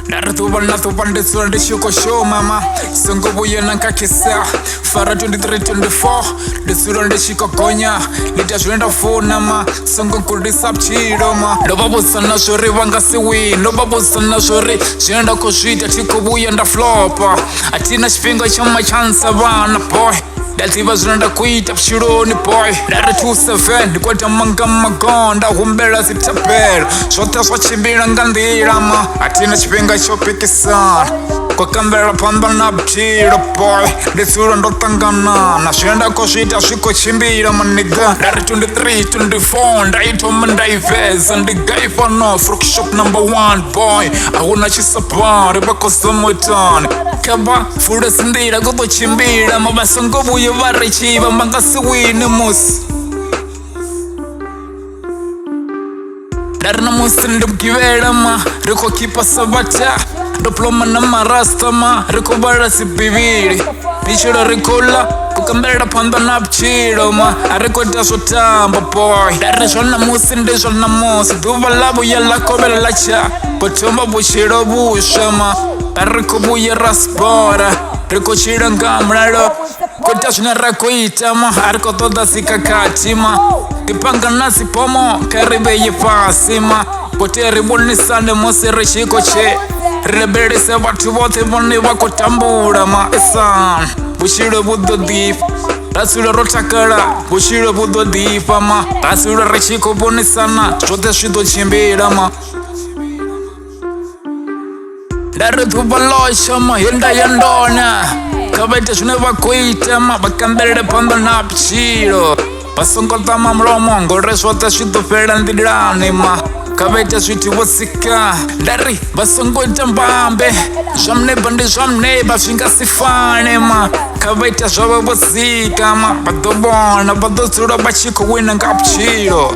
Naratuba ndisura ndishuko show mama songo buyena nkakisa fara 23-24 ndisura ndishika konya litashwenda fona ma songo kudisa pchiro ma ndobabusa na shori vanga siwi ndobabusa na shori shenda koshita tikubuya nda flopa atina chipinga chama chansa bana boy Daltiva zunda kuita pshironi boy Dara 27 ndikwata manga magonda humbela zitapera Shota swa chibira ngandira ma Atina chipinga chopikisana Kwa kambela pamba na pchira boy Ndisura ndotangana Na shenda koshita shiko chimbira maniga Dara 23-24 Ndaitoma ndaiveza Ndigaifa no Fruit shop #1 boy Ahuna chisapari bako samotani Kaba fuda sindira gobo chimbira Mabasongo buye varichiva Mbangasi wini musi Darna musi ndibkivela ma Riko kipa sabata Diploma na marasta ma Riko barasi bibiri Pichira rikola Kukambela panda na pchiro ma Ariko daso tamba boy Darna shona musi ndi shona musi Duva labu ya lakobela lacha Potomba bushiro bushama Ariko buye raspora Riko chira ngamralo Kutashuna rakuita ma Ariko toda sikakati ma Kipanga nasi pomo Karibe ye pasi ma Pote ribuni sande mose rishiko che Rebele se watu wote moni wako tambura ma Esan Bushiro budo deep Rasura rotakara Bushiro budo deep ma Rasura rishiko buni sana Chote shido chimbira ma Dara tuba loisha ma Yenda yandona Kabete shune wakuita ma Bakambele panda na pchiro Pasongo tama mlomo Ngore swata shido fera ndirani ma Kabete switi wasika Dari basongo itambambe Jamne bandi jamne Bafinga sifane ma Kabete shawa wasika ma Badobona Badosura bachiko wina ngapchiro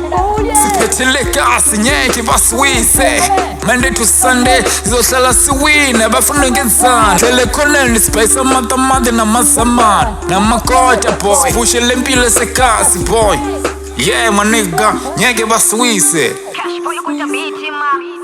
Sipetile kasi nyeki baswise Monday to Sunday Zoshala siwine Bafunu ngenzana Kone ni space Amatamadi na masamani Na makota boy Pushe lempile se kasi boy Yeah my nigga Nyeki baswise Cash boy, you got a beat, man.